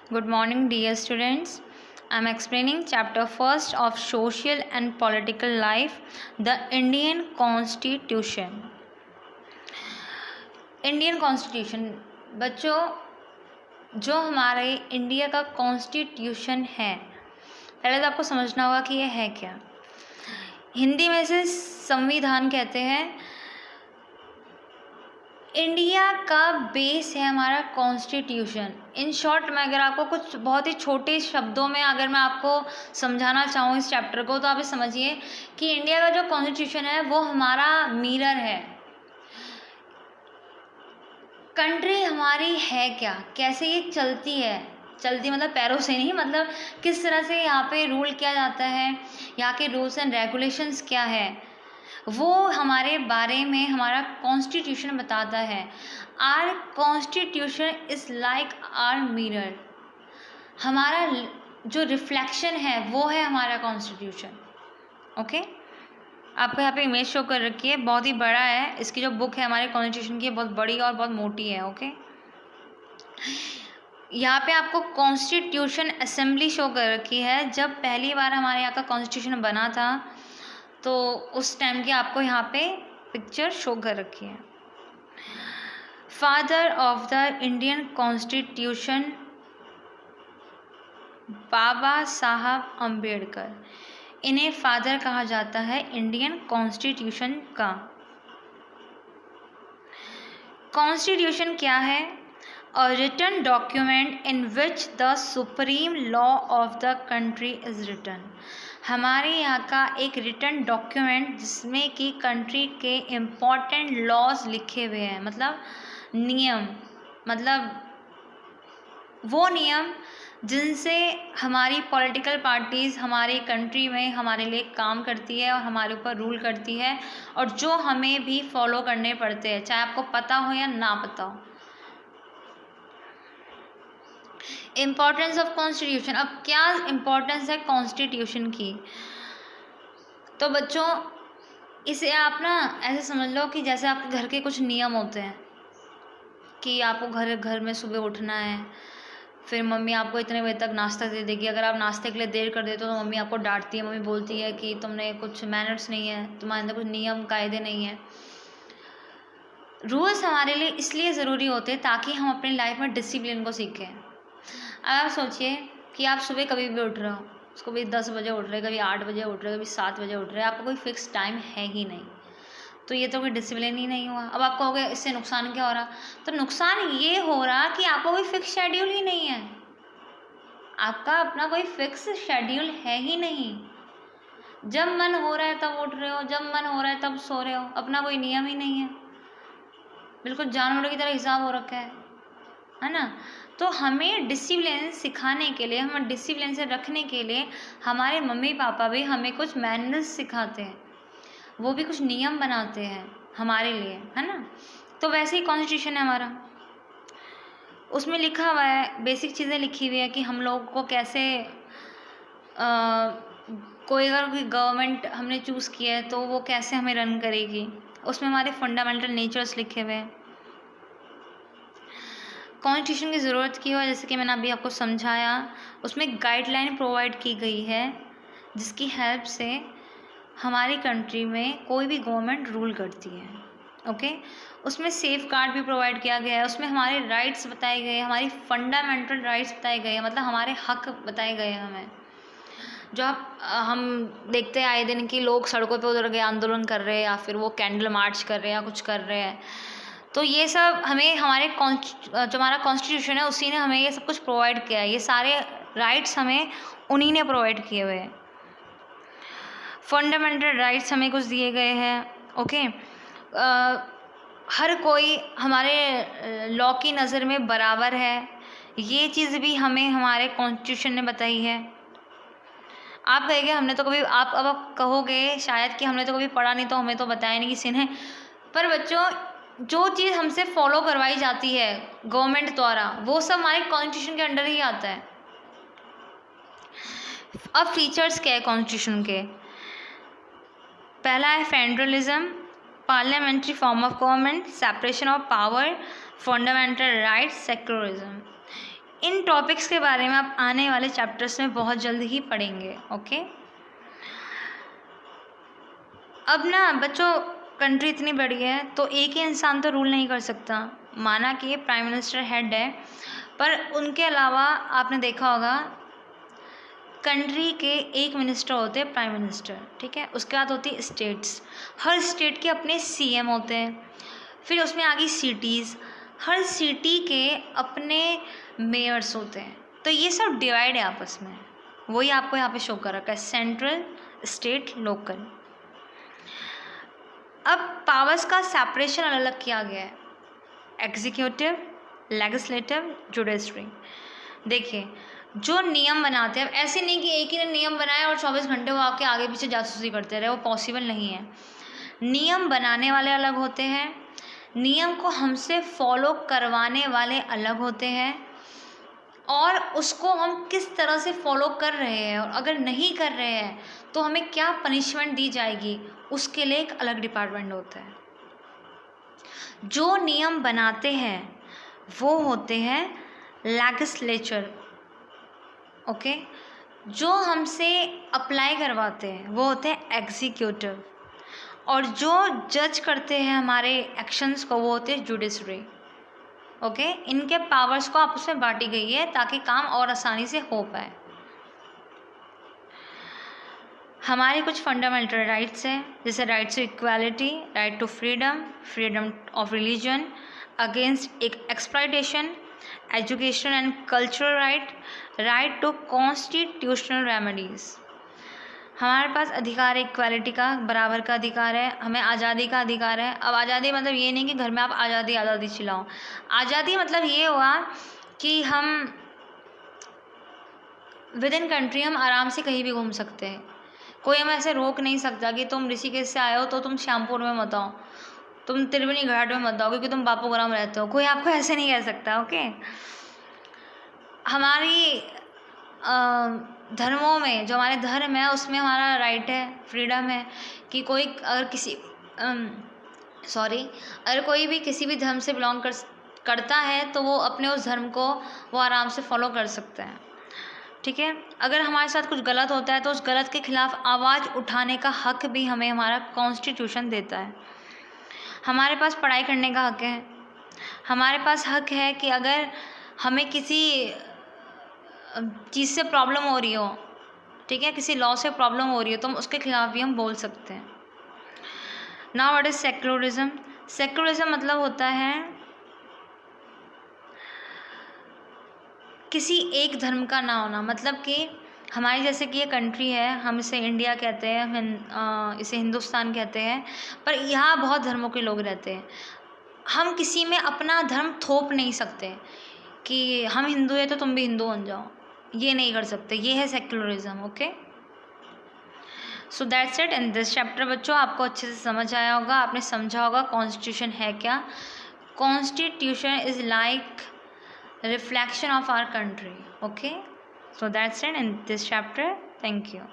Good morning, dear students. I am explaining chapter first of Social and Political Life, the Indian Constitution. Indian constitution बच्चों, जो हमारे India का constitution है, पहले तो आपको समझना होगा कि यह है क्या। हिंदी में इसे संविधान कहते हैं। इंडिया का बेस है हमारा कॉन्स्टिट्यूशन। इन शॉर्ट में अगर आपको कुछ बहुत ही छोटे शब्दों में अगर मैं आपको समझाना चाहूँ इस चैप्टर को, तो आप ये समझिए कि इंडिया का जो कॉन्स्टिट्यूशन है वो हमारा मिरर है। कंट्री हमारी है क्या, कैसे ये चलती है, चलती मतलब पैरों से नहीं, मतलब किस तरह से यहाँ पे रूल किया जाता है, यहाँ के रूल्स एंड रेगुलेशंस क्या है, वो हमारे बारे में हमारा कॉन्स्टिट्यूशन बताता है। Our constitution is like our mirror. हमारा जो रिफ्लेक्शन है वो है हमारा कॉन्स्टिट्यूशन। ओके, आपको यहाँ पे इमेज शो कर रखी है, बहुत ही बड़ा है। इसकी जो बुक है हमारे कॉन्स्टिट्यूशन की, बहुत बड़ी और बहुत मोटी है। ओके, यहाँ पे आपको कॉन्स्टिट्यूशन असेंबली शो कर रखी है। जब पहली बार हमारे यहाँ का कॉन्स्टिट्यूशन बना था तो उस टाइम की आपको यहाँ पे पिक्चर शो कर रखी है। Father of the Indian constitution Baba Saheb Ambedkar, इन्हें फादर कहा जाता है इंडियन कॉन्स्टिट्यूशन का। कॉन्स्टिट्यूशन क्या है? A written document in which the supreme law of the country is written. हमारे यहाँ का एक रिटन डॉक्यूमेंट जिसमें कि कंट्री के इम्पॉर्टेंट लॉज लिखे हुए हैं, मतलब नियम, मतलब वो नियम जिनसे हमारी पॉलिटिकल पार्टीज़ हमारी कंट्री में हमारे लिए काम करती है और हमारे ऊपर रूल करती है, और जो हमें भी फॉलो करने पड़ते हैं, चाहे आपको पता हो या ना पता हो। Importance of constitution. अब क्या इम्पोर्टेंस है कॉन्स्टिट्यूशन की? तो बच्चों, इसे आप ना ऐसे समझ लो कि जैसे आपके घर के कुछ नियम होते हैं कि आपको घर में सुबह उठना है, फिर मम्मी आपको इतने बजे तक नाश्ता दे देगी। अगर आप नाश्ते के लिए देर कर देते हो तो मम्मी आपको डांटती है, मम्मी बोलती है कि तुमने कुछ मैनर्स नहीं है, तुम्हारे अंदर कुछ नियम कायदे नहीं है। रूल्स हमारे लिए इसलिए ज़रूरी होते हैं ताकि हम अपनी लाइफ में डिसिप्लिन को सीखें। अब आप सोचिए कि आप सुबह कभी भी उठ रहे हो, कभी 10 बजे उठ रहे, कभी 8 बजे उठ रहे, कभी 7 बजे उठ रहे, आपका कोई फिक्स टाइम है ही नहीं, तो ये तो कोई डिसिप्लिन ही नहीं हुआ। अब आप कहोगे इससे नुकसान क्या हो रहा? तो नुकसान ये हो रहा कि आपका कोई फिक्स शेड्यूल ही नहीं है, आपका अपना कोई फिक्स शेड्यूल है ही नहीं। जब मन हो रहा है तब उठ रहे हो, जब मन हो रहा है तब सो रहे हो, अपना कोई नियम ही नहीं है, बिल्कुल जानवरों की तरह हिसाब हो रखा है ना। तो हमें डिसिप्लिन सिखाने के लिए, हमें डिसिप्लिन से रखने के लिए हमारे मम्मी पापा भी हमें कुछ मैनर्स सिखाते हैं, वो भी कुछ नियम बनाते हैं हमारे लिए, है ना। तो वैसे ही कॉन्स्टिट्यूशन है हमारा, उसमें लिखा हुआ है, बेसिक चीज़ें लिखी हुई है कि हम लोग को कैसे कोई अगर कोई गवर्नमेंट हमने चूज़ किया है तो वो कैसे हमें रन करेगी। उसमें हमारे फंडामेंटल नेचर्स लिखे हुए हैं। कॉन्स्टिट्यूशन की ज़रूरत की है, जैसे कि मैंने अभी आपको समझाया, उसमें गाइडलाइन प्रोवाइड की गई है जिसकी हेल्प से हमारी कंट्री में कोई भी गवर्नमेंट रूल करती है। ओके, उसमें सेफ गार्ड भी प्रोवाइड किया गया है, उसमें हमारे राइट्स बताए गए हैं, हमारी फंडामेंटल राइट्स बताए गए हैं, मतलब हमारे हक बताए गए हैं हमें। जो हम देखते हैं आए दिन कि लोग सड़कों पे उतर के आंदोलन कर रहे हैं, या फिर वो कैंडल मार्च कर रहे हैं, या कुछ कर रहे हैं, तो ये सब हमें हमारे जो हमारा कॉन्स्टिट्यूशन है उसी ने हमें ये सब कुछ प्रोवाइड किया है। ये सारे राइट्स हमें उन्हीं ने प्रोवाइड किए हुए हैं। फंडामेंटल राइट्स हमें कुछ दिए गए हैं। ओके, हर कोई हमारे लॉ की नज़र में बराबर है, ये चीज़ भी हमें हमारे कॉन्स्टिट्यूशन ने बताई है। आप कहेंगे हमने तो कभी, आप कहोगे शायद कि हमने तो कभी पढ़ा नहीं, तो हमें तो बताया नहीं किसी ने। पर बच्चों, जो चीज़ हमसे फॉलो करवाई जाती है गवर्नमेंट द्वारा, वो सब हमारे कॉन्स्टिट्यूशन के अंडर ही आता है। अब फीचर्स क्या है कॉन्स्टिट्यूशन के? पहला है federalism, parliamentary form of government, separation of power, fundamental rights, secularism. In topics के बारे में आप आने वाले चैप्टर्स में बहुत जल्द ही पढ़ेंगे। ओके, अब ना बच्चों, कंट्री इतनी बड़ी है तो एक ही इंसान तो रूल नहीं कर सकता। माना कि ये प्राइम मिनिस्टर हेड है, पर उनके अलावा आपने देखा होगा कंट्री के एक मिनिस्टर होते हैं, प्राइम मिनिस्टर, ठीक है। उसके बाद होती है स्टेट्स, हर स्टेट के अपने सीएम होते हैं। फिर उसमें आ गई सिटीज़, हर सिटी के अपने मेयर्स होते हैं। तो ये सब डिवाइड है आपस में, वही आपको यहाँ पे शो कर रखा है, सेंट्रल, स्टेट, लोकल। अब पावर्स का सेपरेशन अलग अलग किया गया है, एग्जीक्यूटिव, लेजिस्लेटिव, जुडिशरी। देखिए, जो नियम बनाते हैं, अब ऐसे नहीं कि एक ही ने नियम बनाया और 24 घंटे वो आके आगे पीछे जासूसी करते रहे, वो पॉसिबल नहीं है। नियम बनाने वाले अलग होते हैं, नियम को हमसे फॉलो करवाने वाले अलग होते हैं, और उसको हम किस तरह से फॉलो कर रहे हैं, और अगर नहीं कर रहे हैं तो हमें क्या पनिशमेंट दी जाएगी, उसके लिए एक अलग डिपार्टमेंट होता है। जो नियम बनाते हैं वो होते हैं लेजिस्लेचर, ओके। जो हमसे अप्लाई करवाते हैं वो होते हैं एग्जीक्यूटिव, और जो जज करते हैं हमारे एक्शंस को वो होते हैं जुडिशरी, ओके। इनके पावर्स को आपस में बांटी गई है ताकि काम और आसानी से हो पाए। हमारे कुछ फंडामेंटल राइट्स हैं, जैसे right to equality, right to freedom, freedom of religion, against exploitation, education and cultural right, right to constitutional remedies. हमारे पास अधिकार है इक्वालिटी का, बराबर का अधिकार है, हमें आज़ादी का अधिकार है। अब आज़ादी मतलब ये नहीं कि घर में आप आज़ादी आज़ादी चिल्लाओ। आज़ादी मतलब ये हुआ कि हम विद इन कंट्री हम आराम से कहीं भी घूम सकते हैं। कोई हमें ऐसे रोक नहीं सकता कि तुम ऋषिकेश से आए हो तो तुम श्यामपुर में मत आओ, तुम त्रिवेणी घाट में मत आओ क्योंकि तुम बापूग्राम रहते हो। कोई आपको ऐसे नहीं कह सकता, ओके। हमारी धर्मों में, जो हमारे धर्म है उसमें हमारा राइट है, फ्रीडम है कि कोई अगर अगर कोई भी किसी भी धर्म से बिलोंग करता है तो वो अपने उस धर्म को वो आराम से फॉलो कर सकता है, ठीक है। अगर हमारे साथ कुछ गलत होता है तो उस गलत के खिलाफ आवाज़ उठाने का हक भी हमें हमारा कॉन्स्टिट्यूशन देता है। हमारे पास पढ़ाई करने का हक है, हमारे पास हक है कि अगर हमें किसी चीज़ से प्रॉब्लम हो रही हो, ठीक है, किसी लॉ से प्रॉब्लम हो रही हो तो उसके खिलाफ भी हम बोल सकते हैं। Now what is secularism? Secularism मतलब होता है किसी एक धर्म का ना होना। मतलब कि हमारी जैसे कि ये कंट्री है, हम इसे इंडिया कहते हैं, इसे हिंदुस्तान कहते हैं, पर यहाँ बहुत धर्मों के लोग रहते हैं। हम किसी में अपना धर्म थोप नहीं सकते कि हम हिंदू है तो तुम भी हिंदू बन जाओ, ये नहीं कर सकते। ये है secularism, okay. So that's it in this chapter. बच्चों, आपको अच्छे से समझ आया होगा, आपने समझा होगा कॉन्स्टिट्यूशन है क्या। Constitution is like reflection of our country, okay. So that's it in this chapter. Thank you.